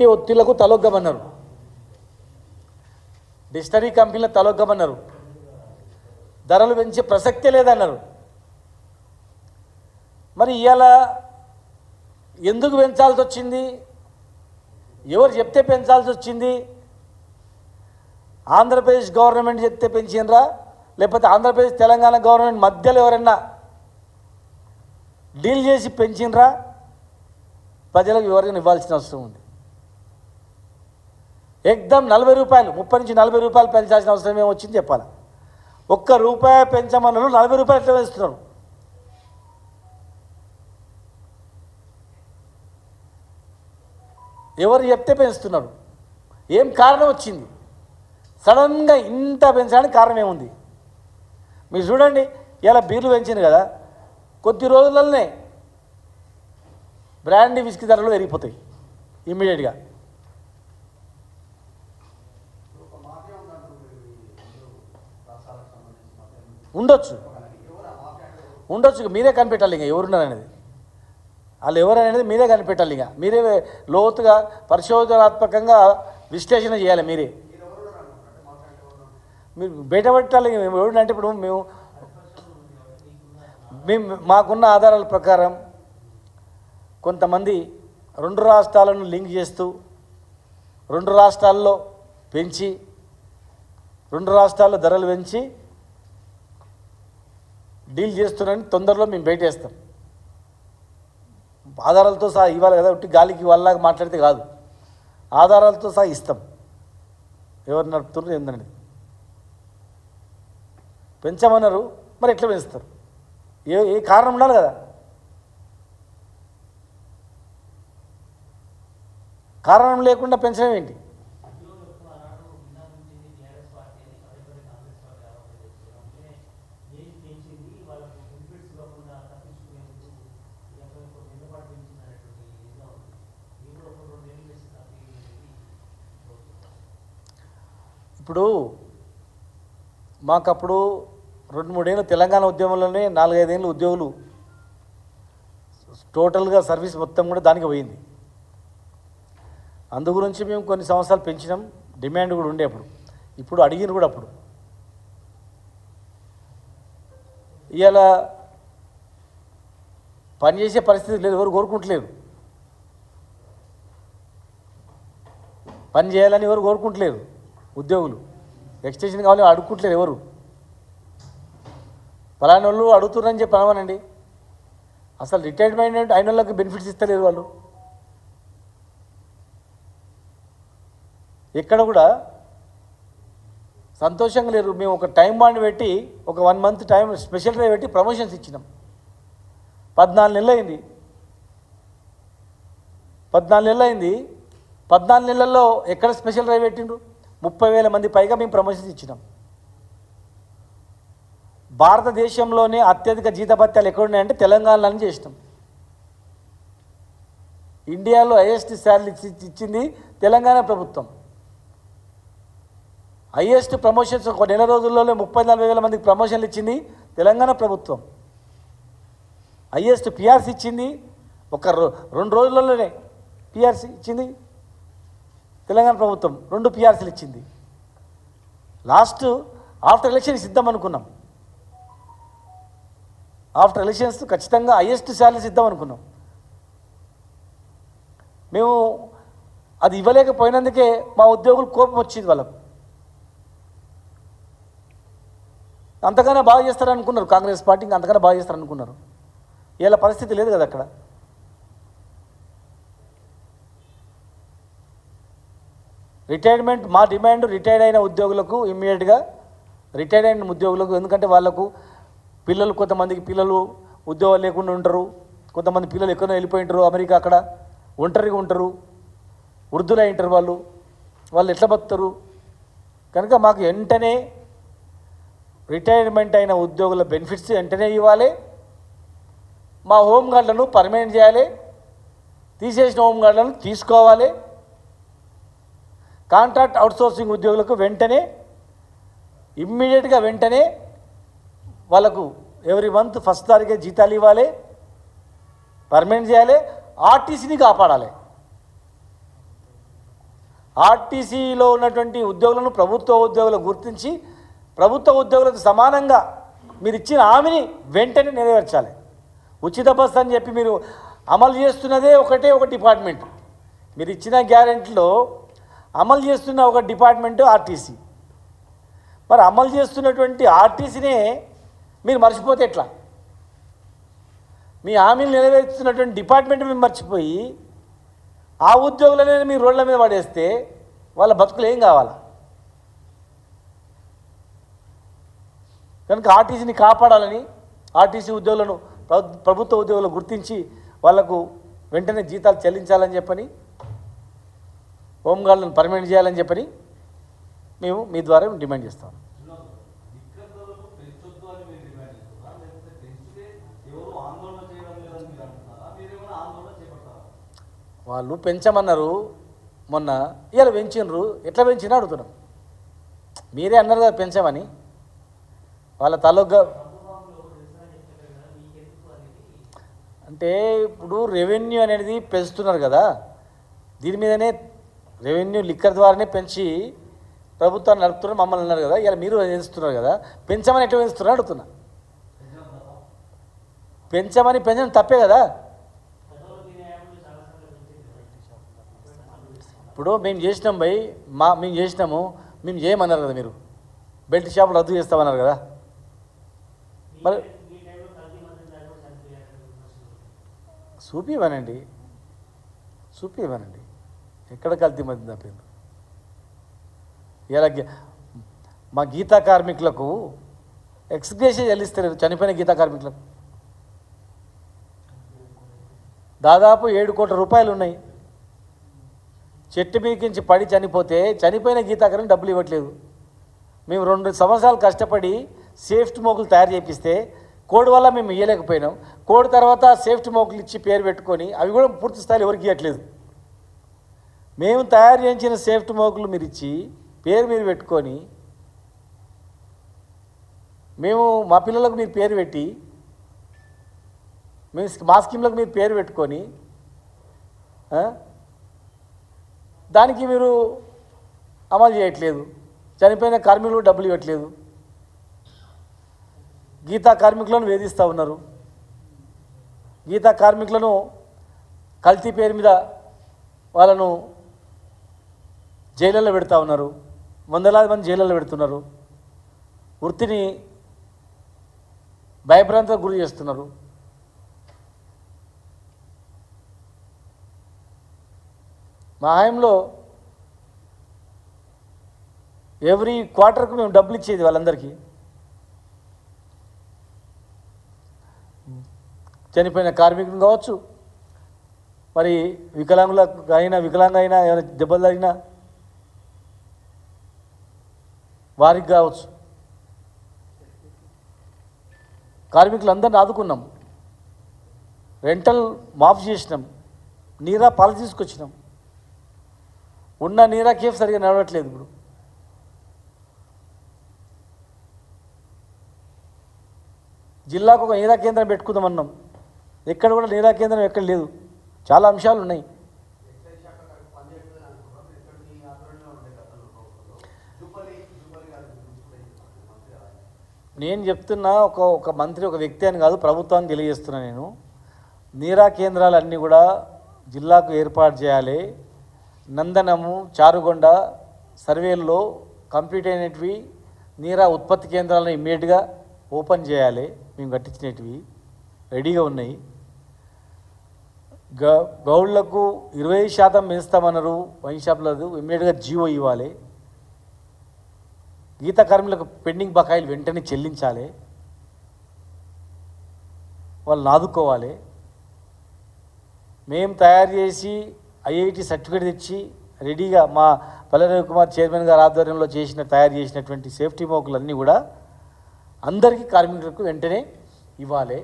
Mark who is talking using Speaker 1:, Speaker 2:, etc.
Speaker 1: Party ఒత్తిళ్లకు తలొగ్గమన్నారు, డిస్టరీ కంపెనీల తలొగ్గమన్నారు, ధరలు పెంచే ప్రసక్తే లేదన్నారు. మరి ఇవాళ ఎందుకు పెంచాల్సి వచ్చింది? ఎవరు చెప్తే పెంచాల్సి వచ్చింది? ఆంధ్రప్రదేశ్ గవర్నమెంట్ చెప్తే పెంచినరా, లేకపోతే ఆంధ్రప్రదేశ్ తెలంగాణ గవర్నమెంట్ మధ్యలో ఎవరన్నా డీల్ చేసి పెంచినరా? ప్రజలకు వివరణ ఇవ్వాల్సిన అవసరం ఉంది. ఎక్దమ్ 40 రూపాయలు, 30 నుంచి 40 రూపాయలు పెంచాల్సిన అవసరం ఏమొచ్చింది చెప్పాలి. ₹1 పెంచమన్నారు, 40 రూపాయలు ఎట్లా పెంచుతున్నారు? ఎవరు చెప్తే పెంచుతున్నారు? ఏం కారణం వచ్చింది? సడన్గా ఇంత పెంచడానికి కారణం ఏముంది? మీరు చూడండి, ఇలా బీర్లు పెంచింది కదా, కొద్ది రోజులనే బ్రాండీ విస్కీ ధరలు పెరిగిపోతాయి ఇమ్మీడియట్గా. ఉండొచ్చు మీరే కనిపెట్టాలి. ఇంకా ఎవరున్నారనేది, వాళ్ళు ఎవరనేది మీరే కనిపెట్టాలి. ఇక మీరే లోతుగా పరిశోధనాత్మకంగా విశ్లేషణ చేయాలి. మీరు బయటపెట్టాలి. ఎవరంటే ఇప్పుడు మేము మాకున్న ఆధారాల ప్రకారం కొంతమంది 2 రాష్ట్రాలను లింక్ చేస్తూ 2 రాష్ట్రాల్లో పెంచి 2 రాష్ట్రాల్లో ధరలు పెంచి డీల్ చేస్తున్నారని తొందరలో మేము బయటేస్తాం. ఆధారాలతో సహా ఇవ్వాలి కదా, ఒకటి గాలికి వాళ్ళలాగా మాట్లాడితే కాదు, ఆధారాలతో సహా ఇస్తాం. ఎవరు నడుపుతున్నారు ఏందండి? పెంచమన్నారు, మరి ఎట్లా పెంచుతారు? ఏ కారణం ఉండాలి కదా. కారణం లేకుండా పెంచడం ఏంటి? ఇప్పుడు మాకప్పుడు 2-3 ఏళ్ళు తెలంగాణ ఉద్యమంలోనే 4-5 ఏళ్ళు ఉద్యోగులు టోటల్గా సర్వీస్ మొత్తం కూడా దానికి పోయింది. అందు గురించి మేము కొన్ని సంవత్సరాలు పెంచినాం, డిమాండ్ కూడా ఉండే అప్పుడు. ఇప్పుడు అడిగిన కూడా అప్పుడు. ఇవాళ పనిచేసే పరిస్థితి లేదు, ఎవరు కోరుకుంటలేరు. పని చేయాలని ఎవరు కోరుకుంటలేరు. ఉద్యోగులు ఎక్స్టెన్షన్ కావాలని అడుక్కుంటలేరు ఎవరు. ఫలానా వాళ్ళు అడుగుతున్నారని చెప్పి అనవనండి. అసలు రిటైర్మెంట్ అయిన వాళ్ళకి బెనిఫిట్స్ ఇస్తలేరు వాళ్ళు. ఎక్కడ కూడా సంతోషంగా లేరు. మేము ఒక టైం బాండ్ పెట్టి ఒక 1 మంత్ టైం స్పెషల్ డ్రైవ్ పెట్టి ప్రమోషన్స్ ఇచ్చినాం. 14 నెలలు అయింది. 14 నెలలు అయింది. 14 నెలల్లో ఎక్కడ స్పెషల్ డ్రైవ్ పెట్టిండ్రు? 30,000 మంది పైగా మేము ప్రమోషన్స్ ఇచ్చినాం. భారతదేశంలోనే అత్యధిక జీతభత్యాలు ఎక్కడున్నాయంటే తెలంగాణలో చేసినాం. ఇండియాలో హైయెస్ట్ శాలరీ ఇచ్చింది తెలంగాణ ప్రభుత్వం. హైయెస్ట్ ప్రమోషన్స్ ఒక నెల రోజుల్లోనే 30,000-40,000 మందికి ప్రమోషన్లు ఇచ్చింది తెలంగాణ ప్రభుత్వం. హైయెస్ట్ పిఆర్సీ ఇచ్చింది ఒక 2 రోజుల్లోనే పిఆర్సీ ఇచ్చింది తెలంగాణ ప్రభుత్వం. 2 పిఆర్సీలు ఇచ్చింది. లాస్ట్ ఆఫ్టర్ ఎలక్షన్స్ ఇద్దాం అనుకున్నాం. ఆఫ్టర్ ఎలక్షన్స్ ఖచ్చితంగా హైయెస్ట్ శాలరీస్ ఇద్దాం అనుకున్నాం. మేము అది ఇవ్వలేకపోయినందుకే మా ఉద్యోగులు కోపం వచ్చింది వాళ్ళకు. అంతకన్నా బాగా చేస్తారనుకున్నారు కాంగ్రెస్ పార్టీ, ఇంకా అంతకన్నా బాగా చేస్తారనుకున్నారు. ఇలా పరిస్థితి లేదు కదా అక్కడ. రిటైర్మెంట్ మా డిమాండ్ రిటైర్డ్ అయిన ఉద్యోగులకు ఇమ్మీడియట్గా రిటైర్డ్ అయిన ఉద్యోగులకు, ఎందుకంటే వాళ్ళకు పిల్లలు, కొంతమందికి పిల్లలు ఉద్యోగాలు లేకుండా ఉంటారు, కొంతమంది పిల్లలు ఎక్కడో వెళ్ళిపోయి ఉంటారు అమెరికా, అక్కడ ఒంటరిగా ఉంటారు, వృద్ధులై ఉంటారు, వాళ్ళు ఎట్లా బతుకుతారు? కనుక మాకు వెంటనే రిటైర్మెంట్ అయిన ఉద్యోగుల బెనిఫిట్స్ వెంటనే ఇవ్వాలి. మా హోంగార్డులను పర్మనెంట్ చేయాలి. తీసేసిన హోంగార్డులను తీసుకోవాలి. కాంట్రాక్ట్ అవుట్సోర్సింగ్ ఉద్యోగులకు వెంటనే ఇమ్మీడియట్గా వెంటనే వాళ్ళకు ఎవ్రీ మంత్ ఫస్ట్ తారీఖే జీతాలు ఇవ్వాలి, పర్మనెంట్ చేయాలి. ఆర్టీసీని కాపాడాలి. ఆర్టీసీలో ఉన్నటువంటి ఉద్యోగులను ప్రభుత్వ ఉద్యోగులు గుర్తించి ప్రభుత్వ ఉద్యోగులకు సమానంగా మీరు ఇచ్చిన హామీని వెంటనే నెరవేర్చాలి. ఉచిత బస్ అని చెప్పి మీరు అమలు చేస్తున్నదే ఒక డిపార్ట్మెంట్. మీరు ఇచ్చిన గ్యారెంటీలో అమలు చేస్తున్న ఒక డిపార్ట్మెంటు ఆర్టీసీ. మరి అమలు చేస్తున్నటువంటి ఆర్టీసీనే మీరు మర్చిపోతే ఎట్లా? మీ హామీలు నెరవేరుస్తున్నటువంటి డిపార్ట్మెంట్ మీరు మర్చిపోయి ఆ ఉద్యోగులనే మీరు రోడ్ల మీద పడేస్తే వాళ్ళ బతుకులు ఏం కావాలా? కనుక ఆర్టీసీని కాపాడాలని, ఆర్టీసీ ఉద్యోగులను ప్రభుత్వ ఉద్యోగులు గుర్తించి వాళ్లకు వెంటనే జీతాలు చెల్లించాలని చెప్పని, హోంగార్డులను పర్మనెంట్ చేయాలని చెప్పని మేము మీ ద్వారా డిమాండ్ చేస్తాం. వాళ్ళు పెంచమన్నారు మొన్న, ఇవాళ పెంచినరు. ఎట్లా పెంచినా అడుగుతున్నాం. మీరే అన్నారు కదా పెంచామని. వాళ్ళ తలొగ్గా అంటే ఇప్పుడు రెవెన్యూ అనేది పెంచుతున్నారు కదా, దీని మీదనే రెవెన్యూ లిక్కర్ ద్వారానే పెంచి ప్రభుత్వాన్ని నడుపుతున్నారు. మమ్మల్ని అన్నారు కదా, ఇలా మీరు పెంచుతున్నారు కదా, పెంచమని ఎట్లా పెంచుతున్నారు అడుగుతున్నా. పెంచడం తప్పే కదా. ఇప్పుడు మేము చేసినాం మేము చేసినాము, మేము చేయమన్నారు కదా. మీరు బెల్ట్ షాపులు రద్దు చేస్తామన్నారు కదా. మరి చూపివ్వనండి ఎక్కడ కల్తీ మధ్య తప్పింది. ఇలా మా గీతా కార్మికులకు ఎక్స్గ్రేషన్ చెల్లిస్తారు. చనిపోయిన గీతా కార్మికులకు దాదాపు 7 కోట్ల రూపాయలు ఉన్నాయి. చెట్టు మీకించి పడి చనిపోతే చనిపోయిన గీతా కార్మికులకు డబ్బులు ఇవ్వట్లేదు. మేము 2 సంవత్సరాలు కష్టపడి సేఫ్టీ మోకులు తయారు చేపిస్తే కోడ్ వల్ల మేము ఇవ్వలేకపోయినాం. కోడ్ తర్వాత సేఫ్టీ మోకులు ఇచ్చి పేరు పెట్టుకొని అవి కూడా పూర్తి స్థాయిలో ఎవరికి ఇవ్వట్లేదు. మేము తయారు చేయించిన సేఫ్టీ మోకులు మీరు ఇచ్చి పేరు మీరు పెట్టుకొని, మేము మా పిల్లలకు మీరు పేరు పెట్టి, మేము మా స్కీమ్లకు మీరు పేరు పెట్టుకొని దానికి మీరు అమలు చేయట్లేదు. చనిపోయిన కార్మికులకు డబ్బులు ఇవ్వట్లేదు. గీతా కార్మికులను వేధిస్తూ ఉన్నారు. గీతా కార్మికులను కల్తీ పేరు మీద వాళ్ళను జైళ్ళల్లో పెడతా ఉన్నారు. వందలాది మంది జైళ్ళల్లో పెడుతున్నారు. వృత్తిని భయభ్రాంతులకు గురి చేస్తున్నారు. మా హయాంలో ఎవ్రీ క్వార్టర్కు మేము డబ్బులు ఇచ్చేది వాళ్ళందరికీ. చనిపోయిన కార్మికులు కావచ్చు, మరి వికలాంగుల అయినా ఏమైనా దెబ్బలు తగినా వారికి కావచ్చు. కార్మికులందరిని ఆదుకున్నాం. రెంటల్ మాఫ్ చేసినాం. నీరా పాలు తీసుకొచ్చినాం. ఉన్న నీరా కేఫ్ సరిగా నడవట్లేదు. ఇప్పుడు జిల్లాకు ఒక నీరా కేంద్రం పెట్టుకుందామన్నాం. ఎక్కడ కూడా నీరా కేంద్రం ఎక్కడ లేదు. చాలా అంశాలు ఉన్నాయి. నేను చెప్తున్నా ఒక మంత్రి ఒక వ్యక్తి అని కాదు, ప్రభుత్వాన్ని తెలియజేస్తున్నా. నేను నీరా కేంద్రాలన్నీ కూడా జిల్లాకు ఏర్పాటు చేయాలి. నందనము, చారుగొండ సర్వేల్లో కంప్లీట్ అయినటివి నీరా ఉత్పత్తి కేంద్రాలను ఇమ్మీడియట్గా ఓపెన్ చేయాలి. మేము కట్టించినవి రెడీగా ఉన్నాయి. గౌడ్లకు 20% పెంచుతామన్నారు. వైన్ షాపులకు ఇమ్మీడియట్గా జీవో ఇవ్వాలి. గీతా కార్మికులకు పెండింగ్ బకాయిలు వెంటనే చెల్లించాలి. వాళ్ళని ఆదుకోవాలి. మేము తయారు చేసి ఐఐటి సర్టిఫికేట్ తెచ్చి రెడీగా మా పల్లె రవికుమార్ చైర్మన్ గారు ఆధ్వర్యంలో తయారు చేసినటువంటి సేఫ్టీ మోకులన్నీ కూడా అందరికీ కార్మికులకు వెంటనే ఇవ్వాలి.